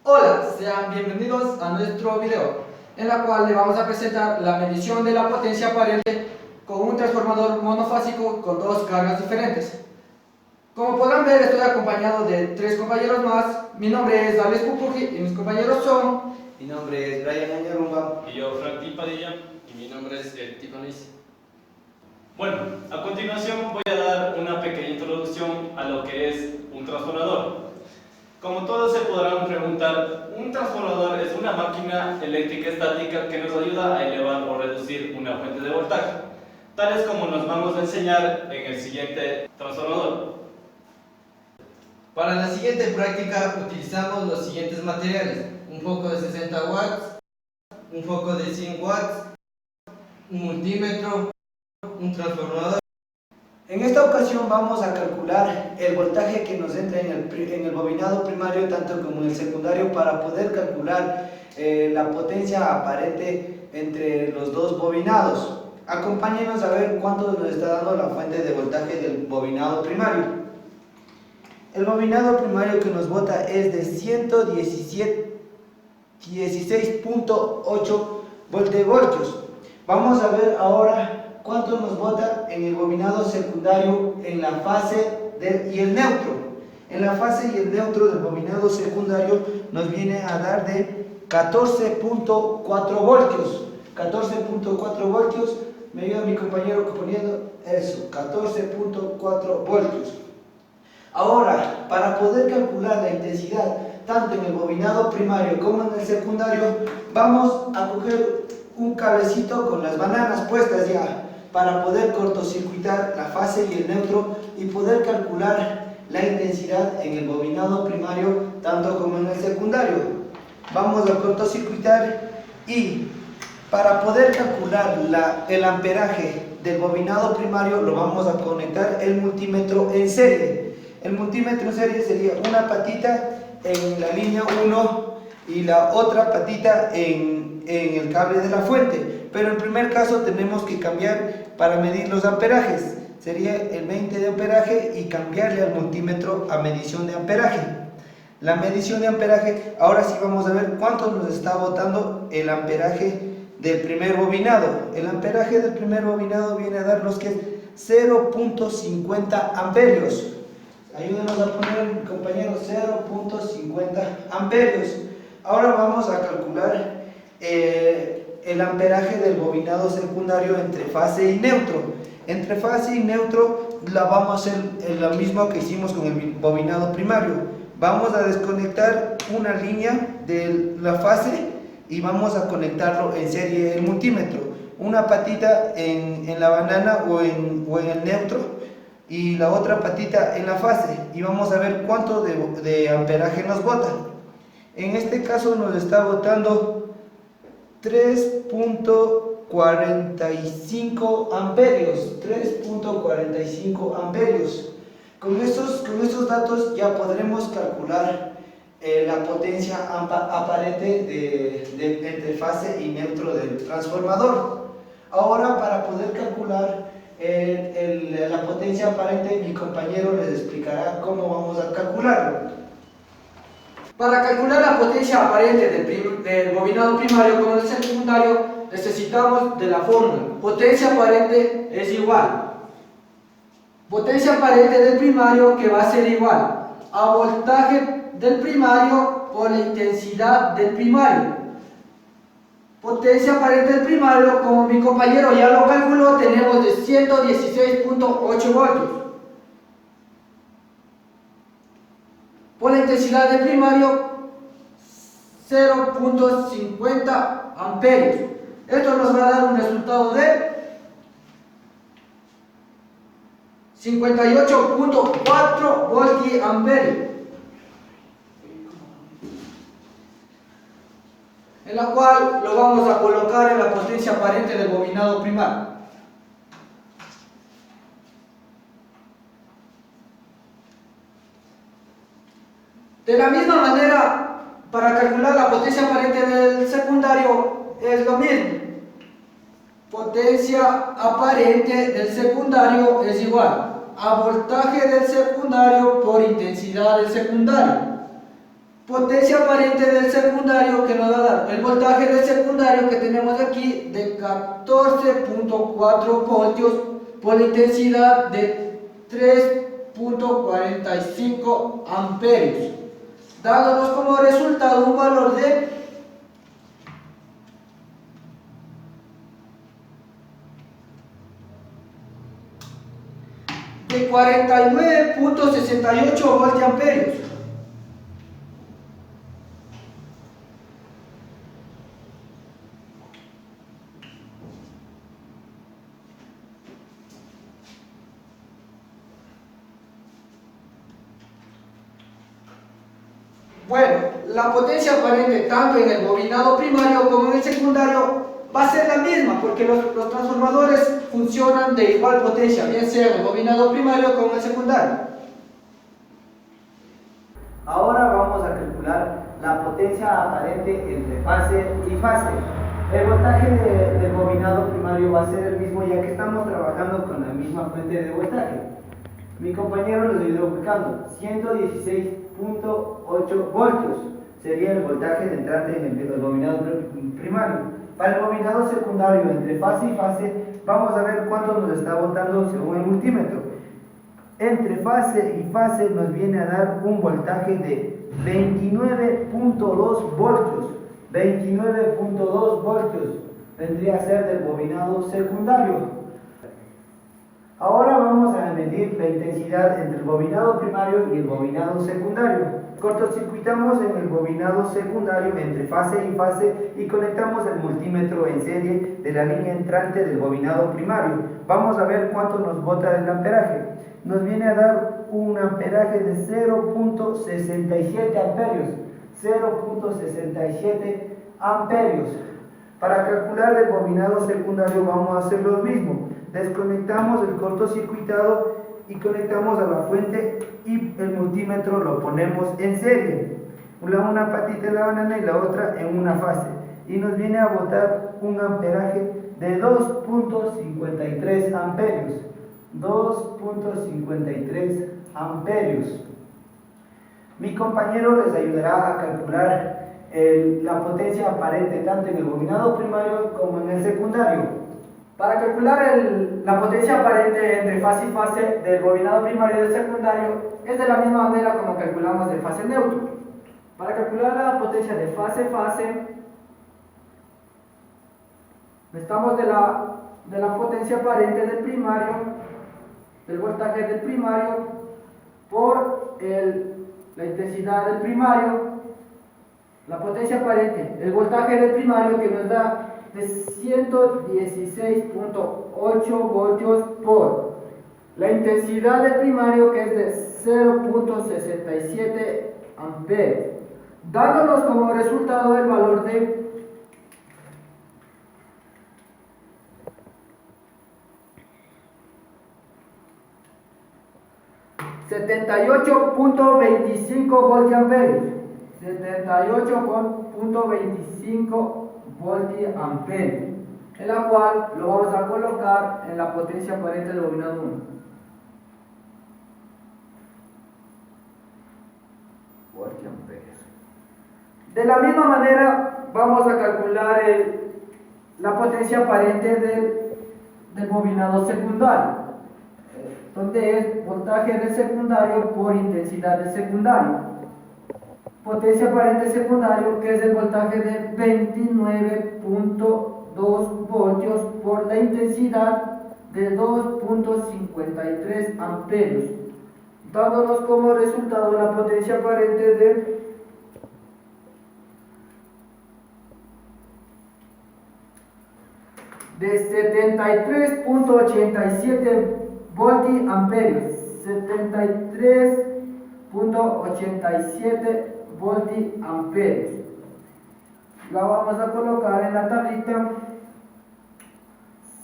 Hola, sean bienvenidos a nuestro video, en la cual le vamos a presentar la medición de la potencia aparente con un transformador monofásico con dos cargas diferentes. Como podrán ver, estoy acompañado de tres compañeros más. Mi nombre es Alex Pupuji y mis compañeros son... Mi nombre es Brian Añarumba. Y yo, Frank Padilla. Y mi nombre es Tiffany's. Bueno, a continuación voy a dar una pequeña introducción a lo que es un transformador. Como todos se podrán preguntar, un transformador es una máquina eléctrica estática que nos ayuda a elevar o reducir una fuente de voltaje, tales como nos vamos a enseñar en el siguiente transformador. Para la siguiente práctica utilizamos los siguientes materiales: un foco de 60 watts, un foco de 100 watts, un multímetro, un transformador. En esta ocasión vamos a calcular el voltaje que nos entra en el bobinado primario tanto como en el secundario para poder calcular la potencia aparente entre los dos bobinados. Acompáñenos a ver cuánto nos está dando la fuente de voltaje del bobinado primario. El bobinado primario que nos bota es de 116.8 voltivoltios. Vamos a ver ahora cuánto nos bota en el bobinado secundario en la fase y el neutro. En la fase y el neutro del bobinado secundario nos viene a dar de 14.4 voltios. 14.4 voltios, me ayuda mi compañero poniendo eso, 14.4 voltios. Ahora, para poder calcular la intensidad tanto en el bobinado primario como en el secundario, vamos a coger un cablecito con las bananas puestas ya para poder cortocircuitar la fase y el neutro y poder calcular la intensidad en el bobinado primario tanto como en el secundario. Vamos a cortocircuitar y para poder calcular el amperaje del bobinado primario lo vamos a conectar el multímetro en serie. El multímetro en serie sería una patita en la línea 1 y la otra patita en el cable de la fuente, pero en primer caso tenemos que cambiar para medir los amperajes. Sería el 20 de amperaje y cambiarle al multímetro a medición de amperaje. La medición de amperaje, ahora sí vamos a ver cuánto nos está botando el amperaje del primer bobinado. El amperaje del primer bobinado viene a darnos que es 0.50 amperios. Ayúdenos a poner, compañeros, 0.50 amperios. Ahora vamos a calcular el amperaje del bobinado secundario entre fase y neutro. Entre fase y neutro la vamos a hacer lo mismo que hicimos con el bobinado primario. Vamos a desconectar una línea de la fase y vamos a conectarlo en serie el multímetro. Una patita en la banana o en el neutro y la otra patita en la fase, y vamos a ver cuánto de amperaje nos bota. En este caso nos está botando 3.45 amperios. 3.45 amperios. Con estos datos ya podremos calcular la potencia aparente entre fase y neutro del transformador. Ahora, para poder calcular la potencia aparente, mi compañero les explicará cómo vamos a calcularlo. Para calcular la potencia aparente del bobinado primario como del secundario, necesitamos de la fórmula. Potencia aparente es igual. Potencia aparente del primario, que va a ser igual a voltaje del primario por la intensidad del primario. Potencia aparente del primario, como mi compañero ya lo calculó, tenemos de 116.8 voltios. Por la intensidad del primario, 0.50 amperios. Esto nos va a dar un resultado de 58.4 voltiamperios, en la cual lo vamos a colocar en la potencia aparente del bobinado primario. De la misma manera, para calcular la potencia aparente del secundario es lo mismo. Potencia aparente del secundario es igual a voltaje del secundario por intensidad del secundario. potencia aparente del secundario que nos va a dar el voltaje del secundario que tenemos aquí de 14.4 voltios por la intensidad de 3.45 amperios, dándonos como resultado un valor de 49.68 voltiamperios. Bueno, la potencia aparente tanto en el bobinado primario como en el secundario va a ser la misma, porque los transformadores funcionan de igual potencia, bien sea en el bobinado primario como en el secundario. Ahora vamos a calcular la potencia aparente entre fase y fase. El voltaje del bobinado primario va a ser el mismo, ya que estamos trabajando con la misma fuente de voltaje. Mi compañero lo ayudó ubicando 116.8 voltios sería el voltaje de entrante en el bobinado primario. Para el bobinado secundario entre fase y fase vamos a ver cuánto nos está botando según el multímetro. Entre fase y fase nos viene a dar un voltaje de 29.2 voltios. 29.2 voltios vendría a ser del bobinado secundario. Ahora vamos a medir la intensidad entre el bobinado primario y el bobinado secundario. Cortocircuitamos en el bobinado secundario entre fase y fase y conectamos el multímetro en serie de la línea entrante del bobinado primario. Vamos a ver cuánto nos bota el amperaje. Nos viene a dar un amperaje de 0.67 amperios. 0.67 amperios. Para calcular el bobinado secundario vamos a hacer lo mismo. Desconectamos el cortocircuitado y conectamos a la fuente y el multímetro lo ponemos en serie. Una patita en la banana y la otra en una fase. Y nos viene a botar un amperaje de 2.53 amperios. 2.53 amperios. Mi compañero les ayudará a calcular la potencia aparente tanto en el bobinado primario como en el secundario. Para calcular la potencia aparente entre fase y fase del bobinado primario y del secundario es de la misma manera como calculamos de fase neutro. Para calcular la potencia de fase-fase necesitamos de la potencia aparente del primario, del voltaje del primario por la intensidad del primario, la potencia aparente, el voltaje del primario que nos da de 116.8 voltios por la intensidad del primario que es de 0.67 amperios, dándonos como resultado el valor de 78.25 voltiamperios. 78.25 voltiamperios, en la cual lo vamos a colocar en la potencia aparente del bobinado 1. Voltiamperios. De la misma manera vamos a calcular la potencia aparente del bobinado secundario, donde es voltaje del secundario por intensidad del secundario. Potencia aparente secundario que es el voltaje de 29.2 voltios por la intensidad de 2.53 amperios, dándonos como resultado la potencia aparente de 73.87 voltiamperios. 73.87 voltiamperios. La vamos a colocar en la tablita.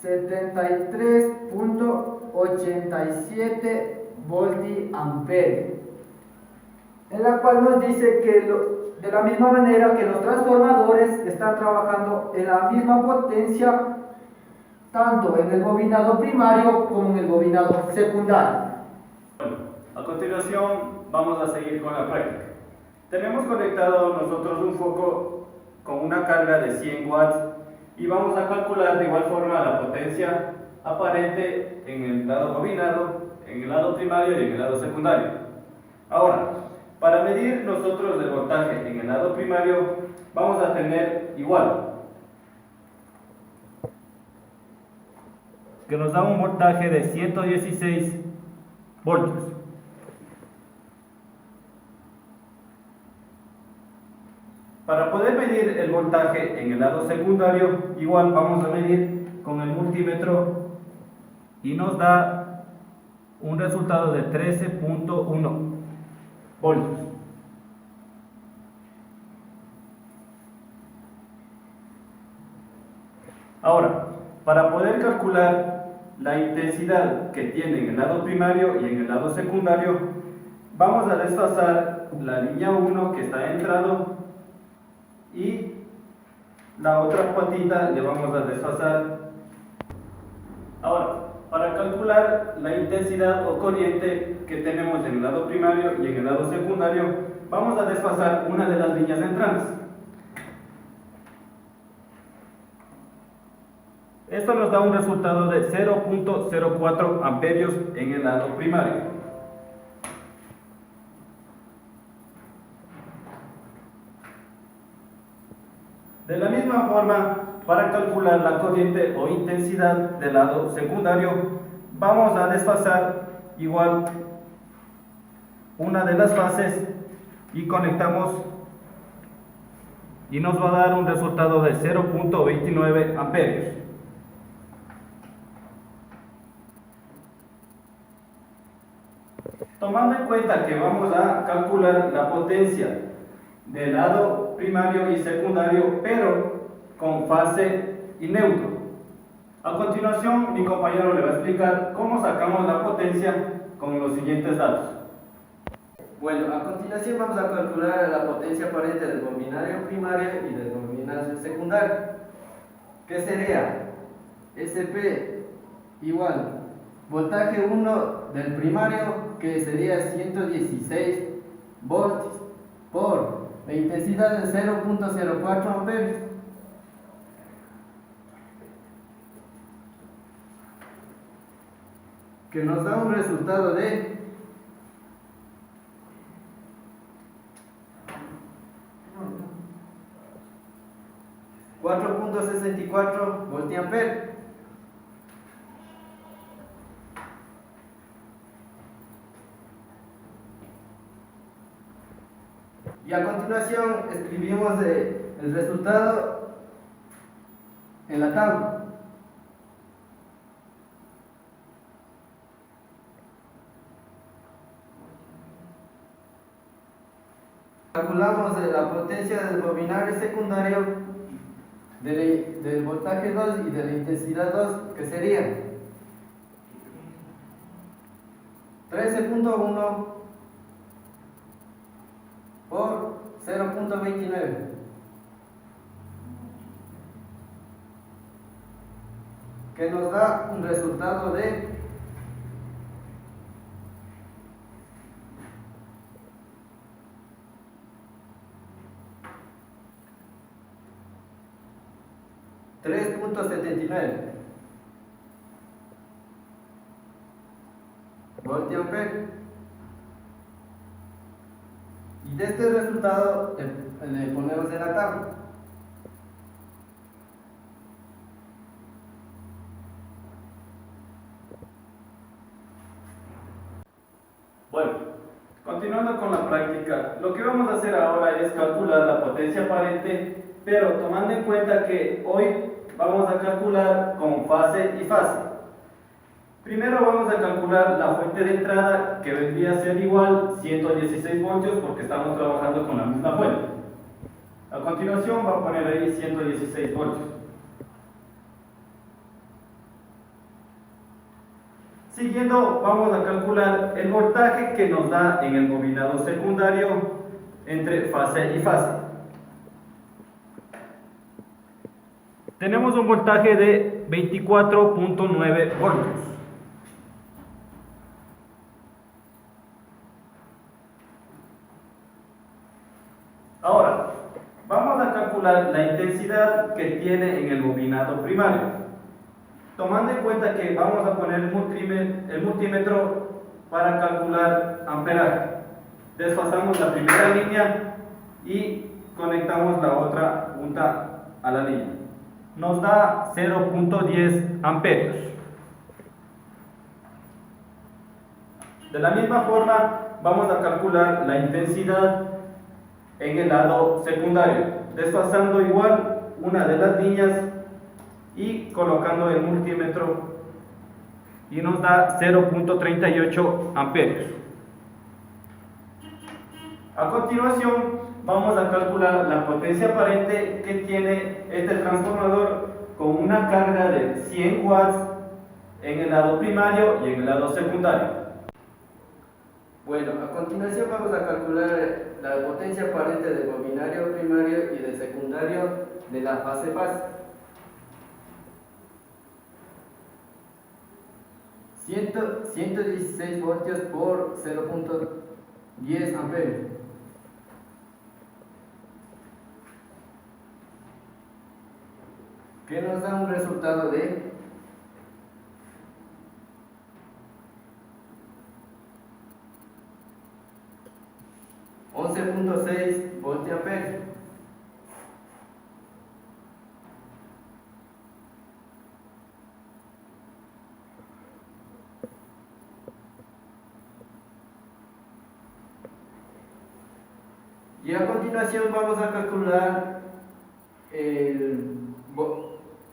73.87 voltiamperios, en la cual nos dice que de la misma manera que los transformadores están trabajando en la misma potencia tanto en el bobinado primario como en el bobinado secundario. Bueno, a continuación vamos a seguir con la práctica. Tenemos conectado nosotros un foco con una carga de 100 watts y vamos a calcular de igual forma la potencia aparente en el lado bobinado, en el lado primario y en el lado secundario. Ahora, para medir nosotros el voltaje en el lado primario, vamos a tener igual, que nos da un voltaje de 116 voltios. Para poder medir el voltaje en el lado secundario, igual vamos a medir con el multímetro y nos da un resultado de 13.1 voltios. Ahora, para poder calcular la intensidad que tiene en el lado primario y en el lado secundario, vamos a desfasar la línea 1 que está entrado y la otra patita le vamos a desfasar. Ahora, para calcular la intensidad o corriente que tenemos en el lado primario y en el lado secundario, vamos a desfasar una de las líneas entrantes. Esto nos da un resultado de 0.04 amperios en el lado primario. De la misma forma, para calcular la corriente o intensidad del lado secundario, vamos a desfasar igual una de las fases y conectamos y nos va a dar un resultado de 0.29 amperios. Tomando en cuenta que vamos a calcular la potencia del lado primario y secundario, pero con fase y neutro. A continuación, mi compañero le va a explicar cómo sacamos la potencia con los siguientes datos. Bueno, a continuación vamos a calcular la potencia aparente del bobinario primario y del bobinario secundario, que sería SP igual voltaje 1 del primario, que sería 116 voltios, por la intensidad de 0.04 amperios. Que nos da un resultado de 4.64 voltiamperios. Y a continuación escribimos el resultado en la tabla. Calculamos la potencia del bobinario secundario del voltaje 2 y de la intensidad 2, que sería 13.1 por 0.29, que nos da un resultado de 3.79 voltiamperios. Y de este resultado le ponemos en la tabla. Bueno, continuando con la práctica, lo que vamos a hacer ahora es calcular la potencia aparente, pero tomando en cuenta que hoy vamos a calcular con fase y fase. Primero vamos a calcular la fuente de entrada, que vendría a ser igual 116 voltios porque estamos trabajando con la misma fuente. A continuación va a poner ahí 116 voltios. Siguiendo, vamos a calcular el voltaje que nos da en el bobinado secundario entre fase y fase. Tenemos un voltaje de 24.9 voltios. Ahora, vamos a calcular la intensidad que tiene en el bobinado primario. Tomando en cuenta que vamos a poner el multímetro para calcular amperaje. Desfasamos la primera línea y conectamos la otra punta a la línea. Nos da 0.10 amperios. De la misma forma, vamos a calcular la intensidad en el lado secundario, desfasando igual una de las líneas y colocando el multímetro, y nos da 0.38 amperios. A continuación, vamos a calcular la potencia aparente que tiene este transformador con una carga de 100 watts en el lado primario y en el lado secundario. Bueno, a continuación vamos a calcular la potencia aparente del bobinario primario y del secundario de la fase-fase. 116 voltios por 0.10 amperios. Que nos da un resultado de 11.6 voltiamperios. Y a continuación vamos a calcular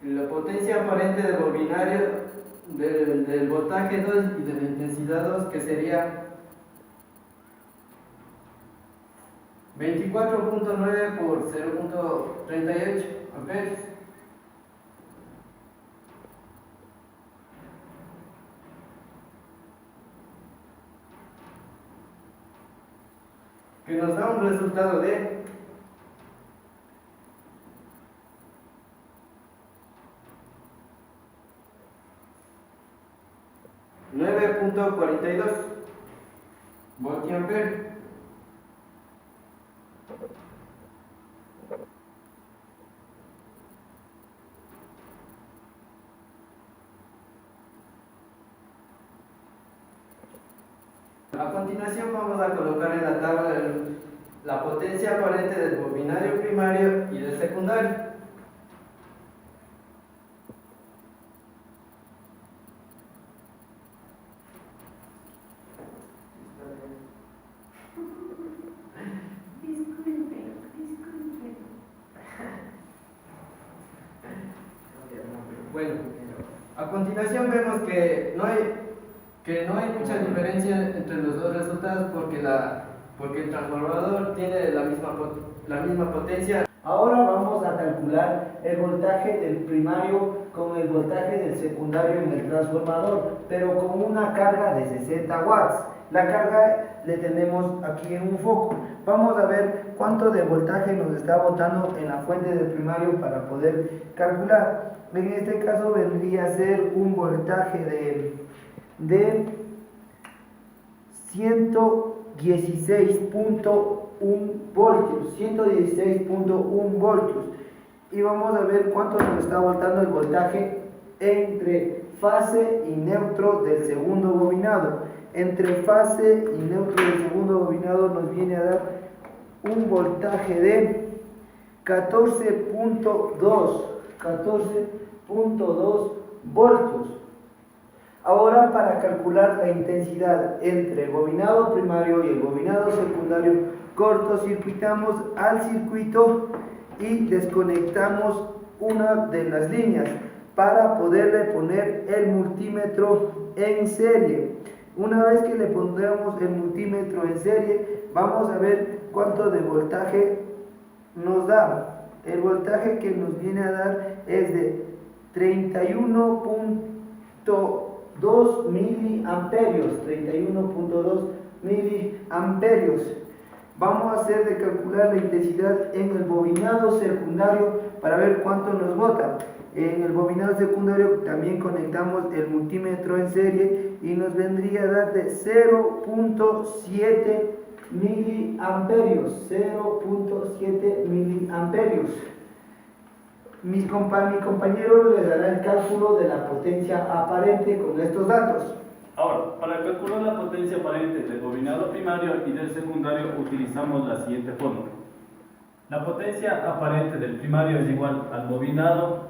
la potencia aparente del bobinario del voltaje 2 y de la intensidad 2, que sería 24.9 por 0.38 amperios. Que nos da un resultado de 9.42 voltiamperios. A continuación vamos a colocar en la tabla la potencia aparente del bobinario primario y del secundario. Bueno, a continuación vemos que no hay mucha diferencia entre los dos resultados porque el transformador tiene la misma potencia. Ahora vamos a calcular el voltaje del primario con el voltaje del secundario en el transformador, pero con una carga de 60 watts. La carga le tenemos aquí en un foco. Vamos a ver cuánto de voltaje nos está botando en la fuente del primario para poder calcular. En este caso vendría a ser un voltaje de 116.1 voltios, 116.1 voltios. Y vamos a ver cuánto nos está voltando el voltaje entre fase y neutro del segundo bobinado. Entre fase y neutro del segundo bobinado nos viene a dar un voltaje de 14.2 voltios. Ahora, para calcular la intensidad entre el bobinado primario y el bobinado secundario, cortocircuitamos al circuito y desconectamos una de las líneas para poderle poner el multímetro en serie. Una vez que le pondremos el multímetro en serie, vamos a ver cuánto de voltaje nos da. El voltaje que nos viene a dar es de 31.2 miliamperios. 31.2 miliamperios. Vamos a hacer de calcular la intensidad en el bobinado secundario para ver cuánto nos bota. En el bobinado secundario también conectamos el multímetro en serie y nos vendría a dar de 0.7 miliamperios, 0.7 miliamperios. Mi compañero les dará el cálculo de la potencia aparente con estos datos. Ahora, para calcular la potencia aparente del bobinado primario y del secundario utilizamos la siguiente fórmula. La potencia aparente del primario es igual al bobinado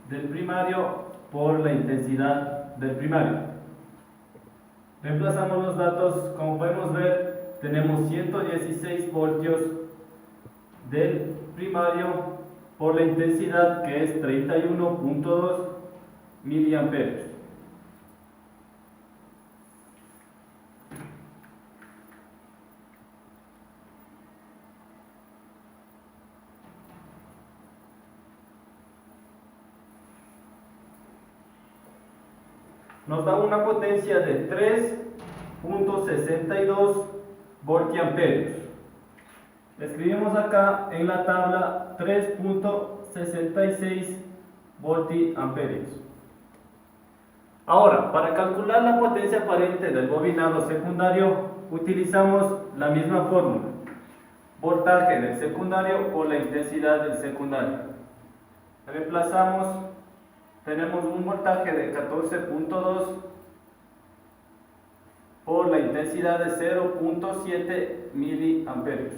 del primario por la intensidad del primario. Reemplazamos los datos, como podemos ver, tenemos 116 voltios del primario por la intensidad, que es 31.2 miliamperios. Nos da una potencia de 3.62 voltiamperios. Escribimos acá en la tabla 3.66 voltiamperios. Ahora, para calcular la potencia aparente del bobinado secundario, utilizamos la misma fórmula. Voltaje del secundario por la intensidad del secundario. Reemplazamos, tenemos un voltaje de 14.2 por la intensidad de 0.7 miliamperios.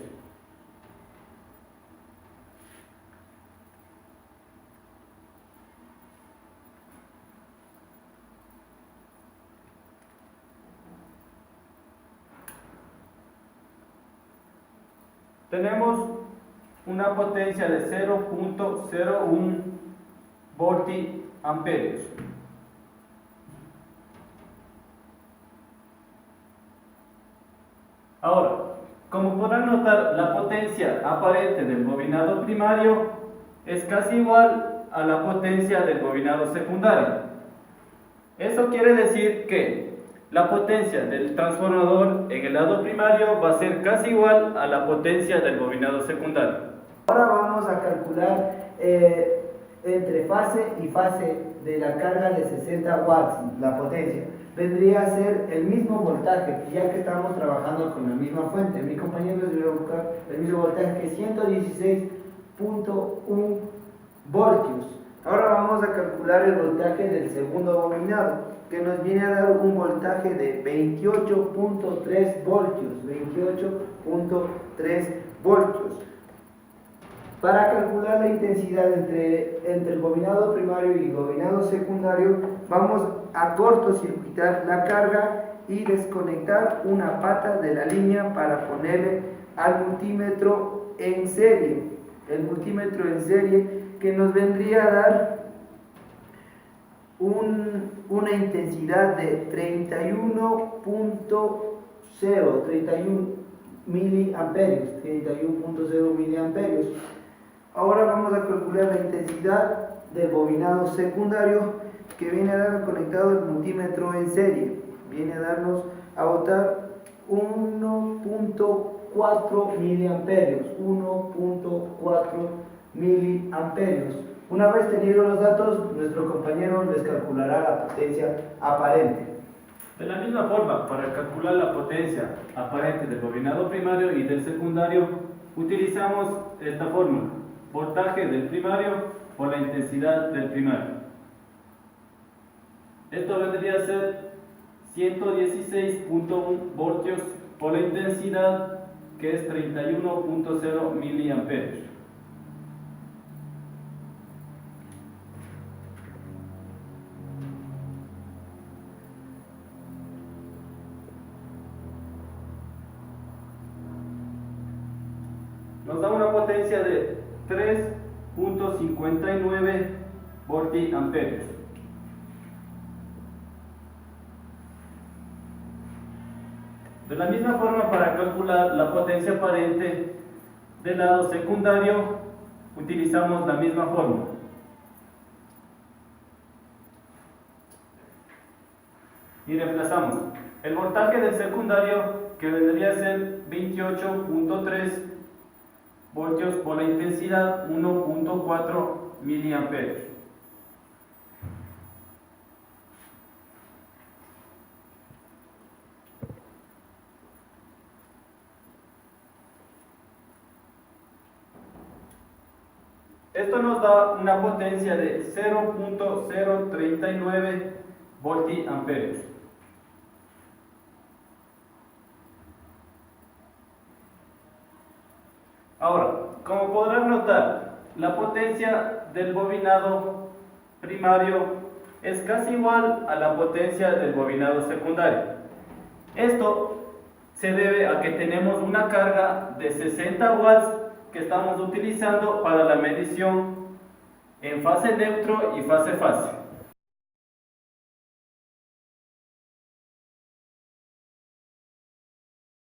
Tenemos una potencia de 0.01 voltiamperios. Ahora, como podrán notar, la potencia aparente del bobinado primario es casi igual a la potencia del bobinado secundario. Eso quiere decir que la potencia del transformador en el lado primario va a ser casi igual a la potencia del bobinado secundario. Ahora vamos a calcular entre fase y fase de la carga de 60 watts, la potencia. Vendría a ser el mismo voltaje, ya que estamos trabajando con la misma fuente. Mi compañero les voy a buscar el mismo voltaje, que es 116.1 voltios. Ahora vamos a calcular el voltaje del segundo bobinado, que nos viene a dar un voltaje de 28.3 voltios. 28.3 voltios. Para calcular la intensidad entre el bobinado primario y el bobinado secundario, vamos a cortocircuitar la carga y desconectar una pata de la línea para ponerle al multímetro en serie. El multímetro en serie que nos vendría a dar una intensidad de 31.0 miliamperios. 31.0 miliamperios. Ahora vamos a calcular la intensidad del bobinado secundario, que viene a dar conectado el multímetro en serie. Viene a darnos a botar 1.4 miliamperios. 1.4 miliamperios. Una vez tenidos los datos, nuestro compañero les calculará la potencia aparente. De la misma forma, para calcular la potencia aparente del bobinado primario y del secundario, utilizamos esta fórmula: voltaje del primario por la intensidad del primario. Esto vendría a ser 116.1 voltios por la intensidad, que es 31.0 miliamperios. Nos da una potencia de 3.59 voltiamperios. De la misma forma, para calcular la potencia aparente del lado secundario, utilizamos la misma fórmula. Y reemplazamos el voltaje del secundario, que vendría a ser 28.3 voltios por la intensidad, 1.4 miliamperios. Esto nos da una potencia de 0.039 voltiamperios. Ahora, como podrán notar, la potencia del bobinado primario es casi igual a la potencia del bobinado secundario. Esto se debe a que tenemos una carga de 60 watts que estamos utilizando para la medición en fase neutro y fase-fase.